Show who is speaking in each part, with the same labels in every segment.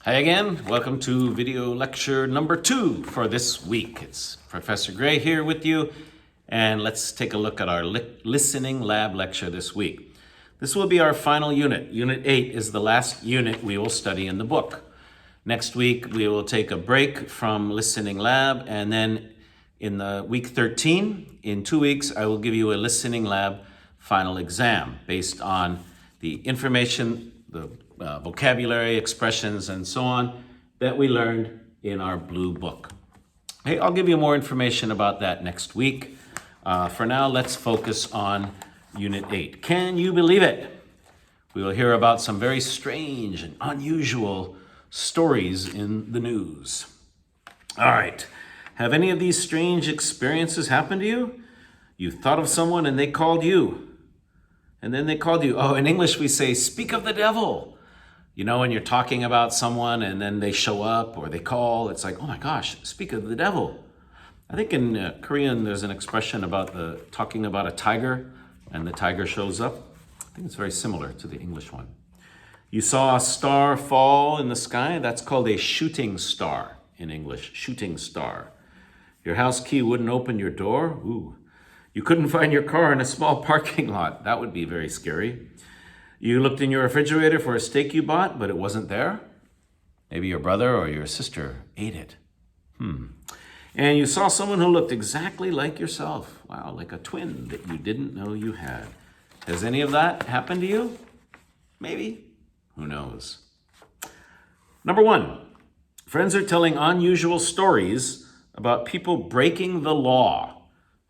Speaker 1: Hi again. Welcome to video lecture number 2 for this week. It's Professor Gray here with you, and let's take a look at our listening lab lecture this week. This will be our final unit. Unit 8 is the last unit we will study in the book. Next week, we will take a break from listening lab, and then in the week 13, in 2 weeks, I will give you a listening lab final exam based on the information, the vocabulary, expressions, and so on that we learned in our blue book. Hey, I'll give you more information about that next week. For now, let's focus on Unit 8. Can you believe it? We will hear about some very strange and unusual stories in the news. All right. Have any of these strange experiences happened to you? You thought of someone and they called you. And then they called you. Oh, in English we say, speak of the devil. You know, when you're talking about someone and then they show up or they call, it's like, oh my gosh, speak of the devil. I think in Korean there's an expression about talking about a tiger and the tiger shows up. I think it's very similar to the English one. You saw a star fall in the sky. That's called a shooting star in English, shooting star. Your house key wouldn't open your door. Ooh. You couldn't find your car in a small parking lot. That would be very scary. You looked in your refrigerator for a steak you bought, but it wasn't there. Maybe your brother or your sister ate it. And you saw someone who looked exactly like yourself. Wow, like a twin that you didn't know you had. Has any of that happened to you? Maybe. Who knows? Number 1, friends are telling unusual stories about people breaking the law.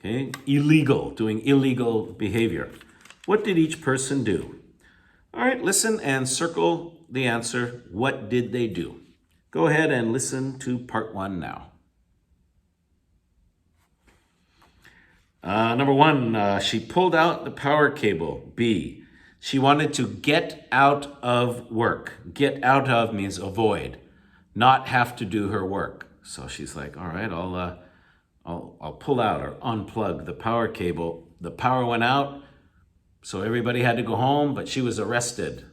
Speaker 1: Okay, illegal, doing illegal behavior. What did each person do? All right, listen and circle the answer. What did they do? Go ahead and listen to part 1 now. Number 1, she pulled out the power cable. B, she wanted to get out of work. Get out of means avoid, not have to do her work. So she's like, all right, I'll pull out or unplug the power cable. The power went out, so everybody had to go home, but she was arrested.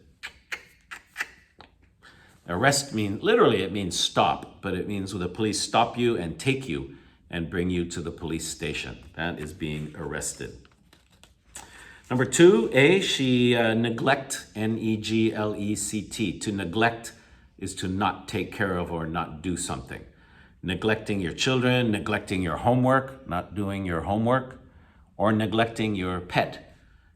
Speaker 1: Arrest means, literally it means stop, but it means when the police stop you and take you and bring you to the police station. That is being arrested. Number 2, A, she neglect, N-E-G-L-E-C-T. To neglect is to not take care of or not do something. Neglecting your children, neglecting your homework, not doing your homework, or neglecting your pet.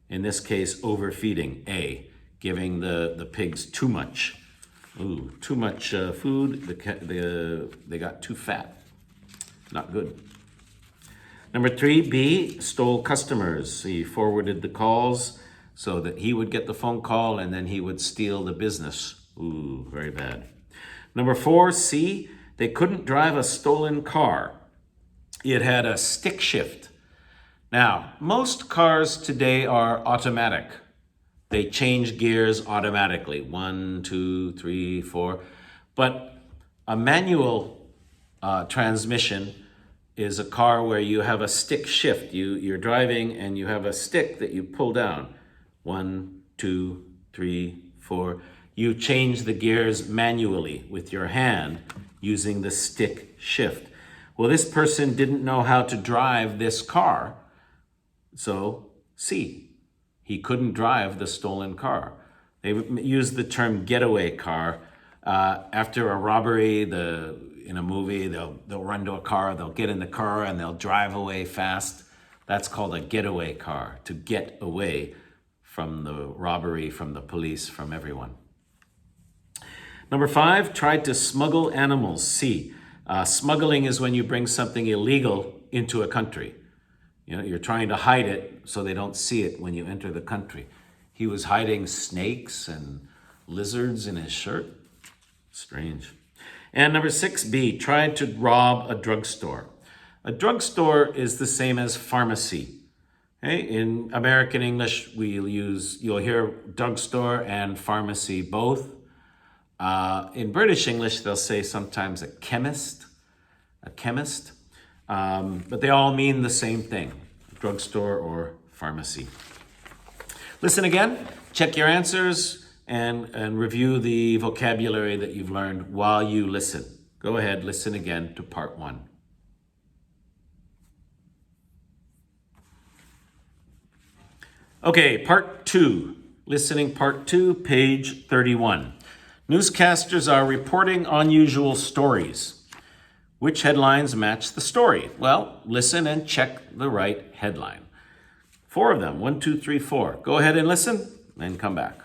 Speaker 1: In this case, overfeeding. A, giving the pigs too much. Ooh, too much food. They got too fat. Not good. Number 3, B, stole customers. He forwarded the calls so that he would get the phone call and then he would steal the business. Ooh, very bad. Number 4, C, they couldn't drive a stolen car. It had a stick shift. Now, most cars today are automatic. They change gears automatically, 1, 2, 3, 4. But a manual transmission is a car where you have a stick shift. You're driving and you have a stick that you pull down. 1, 2, 3, 4. You change the gears manually with your hand using the stick shift. Well, this person didn't know how to drive this car. So, C, he couldn't drive the stolen car. They use the term getaway car. After a robbery, in a movie, they'll run to a car, they'll get in the car, and they'll drive away fast. That's called a getaway car, to get away from the robbery, from the police, from everyone. Number 5, tried to smuggle animals. C, smuggling is when you bring something illegal into a country. You know, you're trying to hide it so they don't see it when you enter the country. He was hiding snakes and lizards in his shirt. Strange. And number 6B, tried to rob a drugstore. A drugstore is the same as pharmacy. Okay? In American English, you'll hear drugstore and pharmacy both. In British English, they'll say sometimes a chemist. But they all mean the same thing, drugstore or pharmacy. Listen again, check your answers, and review the vocabulary that you've learned while you listen. Go ahead, listen again to part 1. Okay, part 2. Listening part 2, page 31. Newscasters are reporting unusual stories. Which headlines match the story? Well, listen and check the right headline. 4 of them, 1, 2, 3, 4. Go ahead and listen and come back.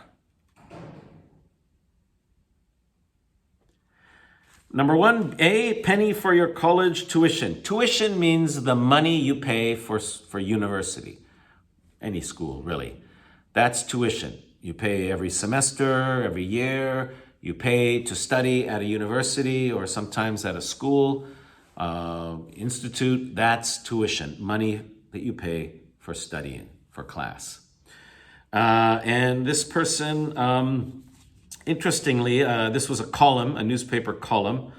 Speaker 1: Number 1, A, penny for your college tuition. Tuition means the money you pay for university. Any school, really. That's tuition. You pay every semester, every year. You pay to study at a university or sometimes at a school, institute. That's tuition, money that you pay for studying, for class. And this person, interestingly, this was a column, a newspaper column.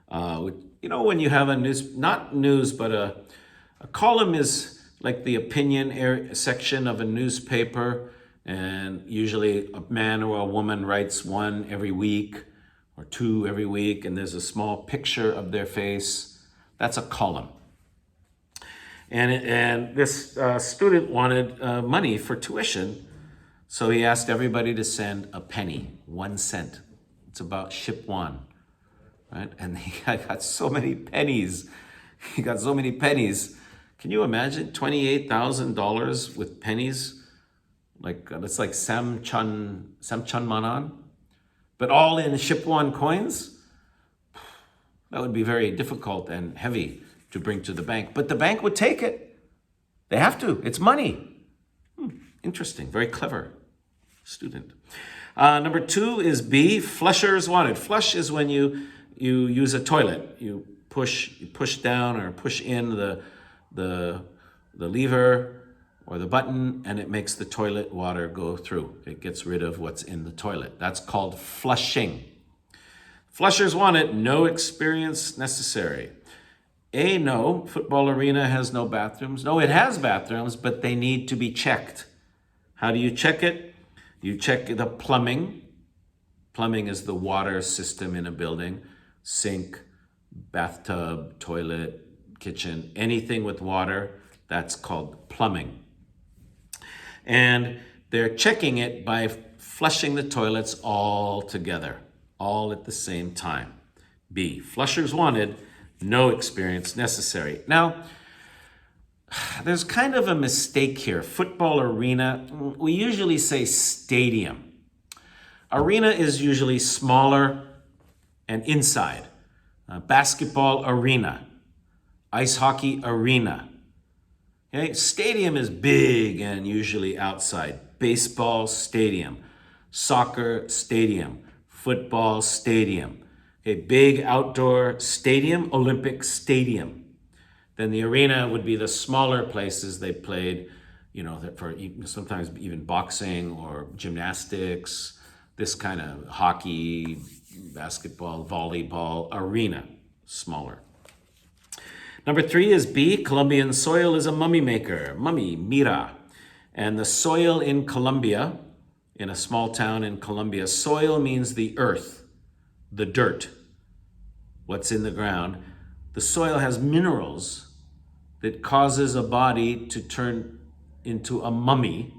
Speaker 1: When you have a not news, but a column is like the opinion section of a newspaper, and usually a man or a woman writes 1 every week or 2 every week, and there's a small picture of their face. That's a column. And this student wanted money for tuition, so he asked everybody to send a penny, 1 cent. It's about ship 1, right? And he got so many pennies. He got so many pennies. Can you imagine $28,000 with pennies? That's like Samchon Manan, but all in ship 1 coins? That would be very difficult and heavy to bring to the bank, but the bank would take it. They have to. It's money. Interesting. Very clever student. Number 2 is B, flushers wanted. Flush is when you use a toilet. You push down or push in the lever or the button, and it makes the toilet water go through. It gets rid of what's in the toilet. That's called flushing. Flushers wanted, no experience necessary. A, no, football arena has no bathrooms. No, it has bathrooms, but they need to be checked. How do you check it? You check the plumbing. Plumbing is the water system in a building. Sink, bathtub, toilet, kitchen, anything with water, that's called plumbing. And they're checking it by flushing the toilets all together, all at the same time. B, flushers wanted, no experience necessary. Now, there's kind of a mistake here. Football arena, we usually say stadium. Arena is usually smaller and inside. Basketball arena, ice hockey arena. Okay, stadium is big and usually outside. Baseball stadium, soccer stadium, football stadium. A big outdoor stadium, Olympic stadium. Then the arena would be the smaller places they played, for sometimes even boxing or gymnastics, this kind of hockey, basketball, volleyball, arena, smaller. Number 3 is B, Colombian soil is a mummy maker, mummy, mira. And the soil in Colombia, in a small town in Colombia, soil means the earth, the dirt, what's in the ground. The soil has minerals that causes a body to turn into a mummy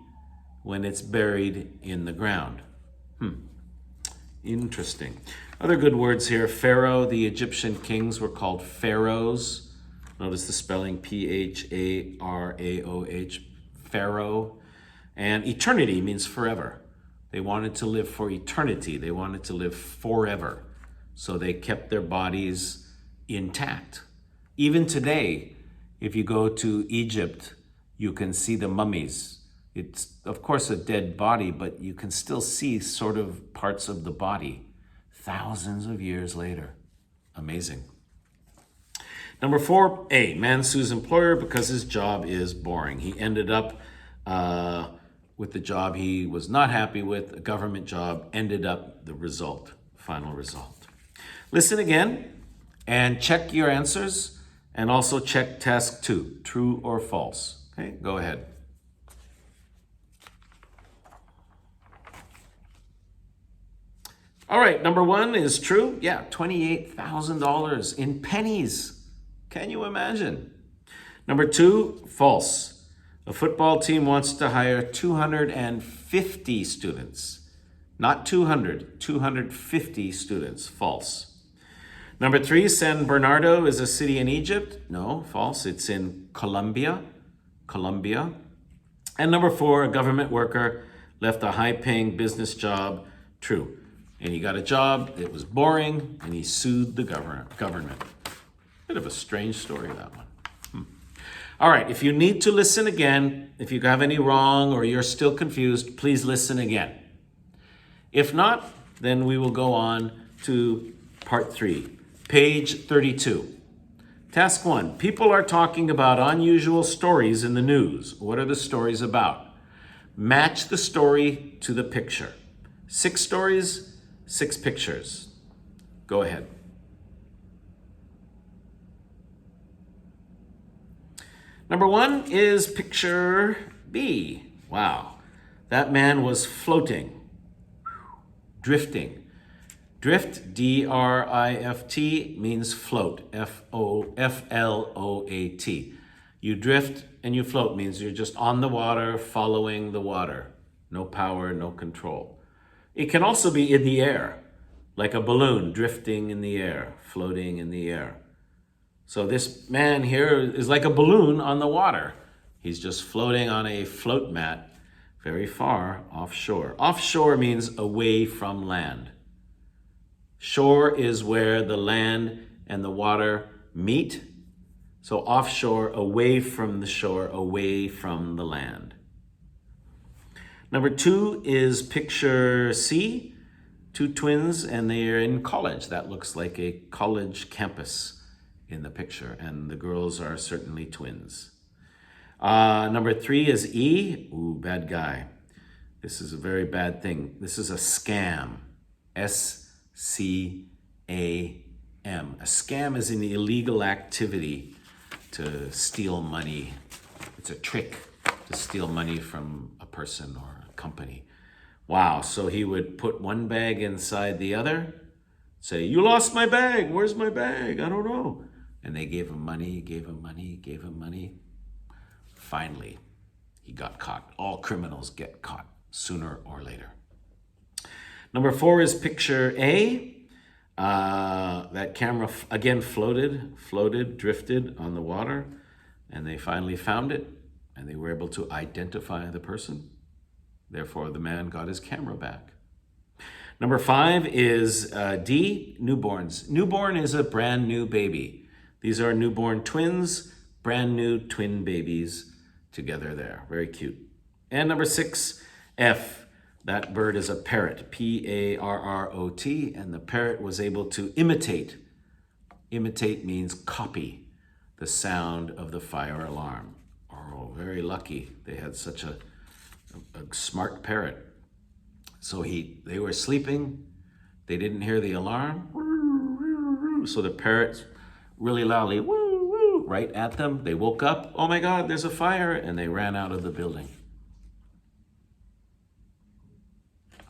Speaker 1: when it's buried in the ground. Interesting. Other good words here. Pharaoh, the Egyptian kings were called pharaohs. Notice the spelling, Pharaoh, Pharaoh. And eternity means forever. They wanted to live for eternity. They wanted to live forever. So they kept their bodies intact. Even today, if you go to Egypt, you can see the mummies. It's, of course, a dead body, but you can still see sort of parts of the body thousands of years later. Amazing. Number 4, A, man sues employer because his job is boring. He ended up with the job he was not happy with. A government job ended up the final result. Listen again and check your answers, and also check task 2, true or false. Okay, go ahead. All right, number one is true. Yeah, $28,000 in pennies. Can you imagine? Number two, false. A football team wants to hire 250 students. Not 200, 250 students. False. Number three, San Bernardo is a city in Egypt. No, false. It's in Colombia. And number four, a government worker left a high-paying business job. True. And he got a job, it was boring, and he sued the government. Bit of a strange story, that one. All right, if you need to listen again, if you have any wrong or you're still confused, please listen again. If not, then we will go on to part 3, page 32. Task 1, people are talking about unusual stories in the news. What are the stories about? Match the story to the picture. 6 stories, 6 pictures. Go ahead. Number 1 is picture B. Wow, that man was floating, drifting. Drift, D-R-I-F-T, means float, F-L-O-A-T. You drift and you float means you're just on the water, following the water. No power, no control. It can also be in the air, like a balloon drifting in the air, floating in the air. So this man here is like a balloon on the water. He's just floating on a float mat very far offshore. Offshore means away from land. Shore is where the land and the water meet. So offshore, away from the shore, away from the land. Number 2 is picture C, 2 twins, and they are in college. That looks like a college campus in the picture, and the girls are certainly twins. Number 3 is E, ooh, bad guy. This is a very bad thing. This is a scam, S-C-A-M. A scam is an illegal activity to steal money. It's a trick to steal money from a person or a company. Wow, so he would put one bag inside the other, say, you lost my bag, where's my bag? I don't know. And they gave him money, gave him money, gave him money. Finally, he got caught. All criminals get caught sooner or later. Number 4 is picture A. That camera again floated, drifted on the water, and they finally found it, and they were able to identify the person. Therefore, the man got his camera back. Number 5 is D, newborns. Newborn is a brand new baby. These are newborn twins, brand new twin babies together there. Very cute. And number 6, F. That bird is a parrot, P-A-R-R-O-T, and the parrot was able to imitate. Imitate means copy the sound of the fire alarm. Oh, very lucky. They had such a smart parrot. So they were sleeping. They didn't hear the alarm. So the parrot really loudly, woo, woo, right at them. They woke up. Oh my God, there's a fire. And they ran out of the building.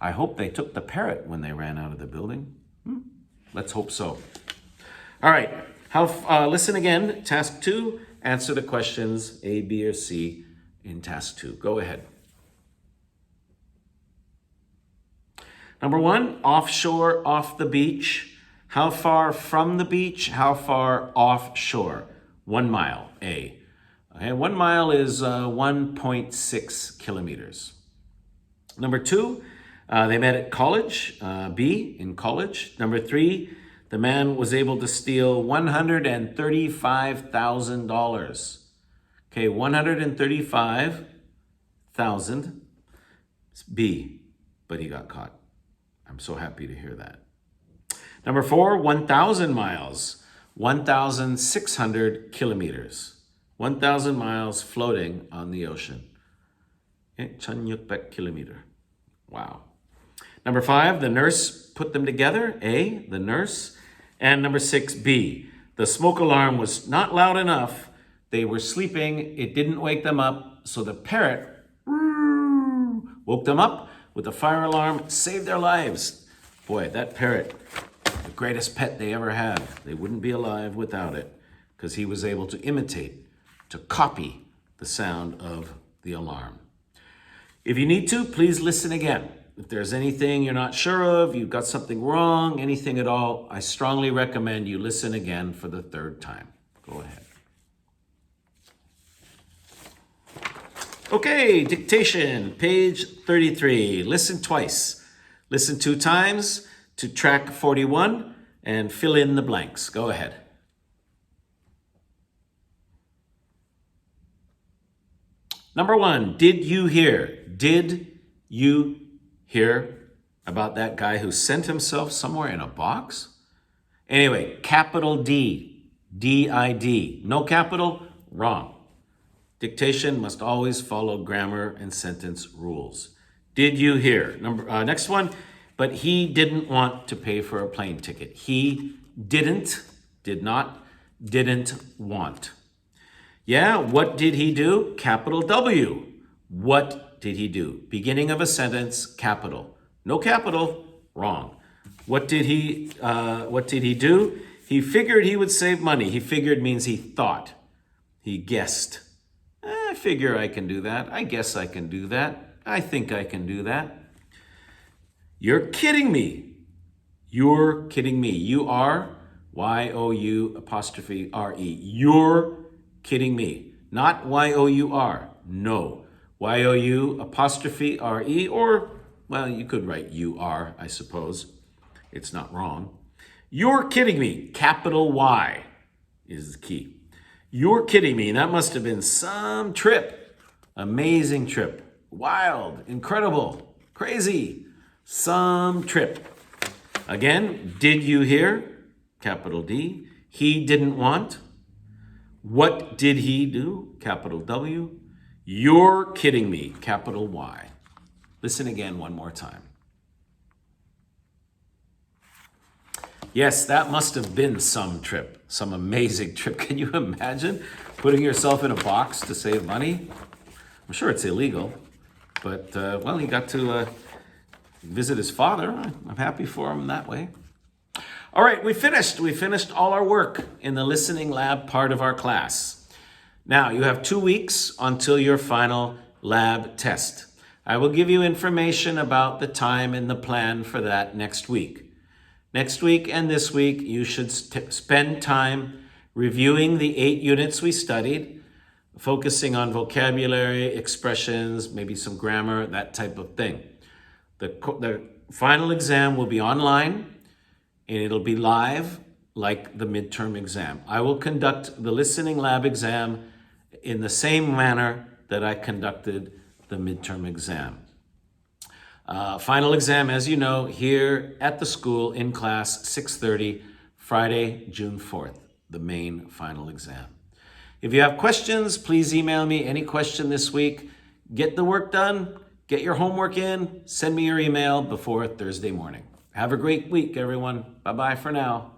Speaker 1: I hope they took the parrot when they ran out of the building. Let's hope so. All right, listen again. Task 2, answer the questions A, B, or C in task 2. Go ahead. Number 1, offshore, off the beach. How far from the beach? How far offshore? 1 mile, A. Okay, 1 mile is 1.6 kilometers. Number 2, they met at college, B, in college. Number 3, the man was able to steal $135,000. Okay, 135,000, B, but he got caught. I'm so happy to hear that. Number 4, 1,000 miles, 1,600 kilometers. 1,000 miles floating on the ocean. Okay, 1,600 kilometer. Wow. Number 5, the nurse put them together, A, the nurse. And number 6, B, the smoke alarm was not loud enough. They were sleeping, it didn't wake them up, so the parrot woke them up with the fire alarm, saved their lives. Boy, that parrot, the greatest pet they ever had. They wouldn't be alive without it because he was able to imitate, to copy the sound of the alarm. If you need to, please listen again. If there's anything you're not sure of, you've got something wrong, anything at all, I strongly recommend you listen again for the third time. Go ahead. Okay, dictation, page 33. Listen twice. Listen 2 times to track 41 and fill in the blanks. Go ahead. Number 1, did you hear? Did you hear about that guy who sent himself somewhere in a box? Anyway, capital D, D-I-D. No capital? Wrong. Dictation must always follow grammar and sentence rules. Did you hear? Next one, but he didn't want to pay for a plane ticket. He didn't want. Yeah, what did he do? Capital W. What did he do? Beginning of a sentence, capital. No capital, wrong. What did he do? He figured he would save money. He figured means he thought. He guessed. I figure I can do that. I guess I can do that. I think I can do that. You're kidding me. You're kidding me. You are Y-O-U apostrophe R-E. You're kidding me. Not Y-O-U-R. No. Y-O-U apostrophe R-E, or, well, you could write U-R, I suppose. It's not wrong. You're kidding me. Capital Y is the key. You're kidding me. That must have been some trip. Amazing trip. Wild, incredible, crazy. Some trip. Again, did you hear? Capital D. He didn't want. What did he do? Capital W. You're kidding me. Capital Y. Listen again one more time. Yes, that must have been some trip, some amazing trip. Can you imagine putting yourself in a box to save money? I'm sure it's illegal, but well, he got to visit his father. I'm happy for him that way. All right, we finished. We finished all our work in the listening lab part of our class. Now, you have 2 weeks until your final lab test. I will give you information about the time and the plan for that next week. Next week and this week, you should spend time reviewing the 8 units we studied, focusing on vocabulary, expressions, maybe some grammar, that type of thing. The final exam will be online, and it'll be live like the midterm exam. I will conduct the listening lab exam in the same manner that I conducted the midterm exam. Final exam, as you know, here at the school in class, 6:30, Friday, June 4th, the main final exam. If you have questions, please email me any question this week. Get the work done, get your homework in, send me your email before Thursday morning. Have a great week, everyone. Bye-bye for now.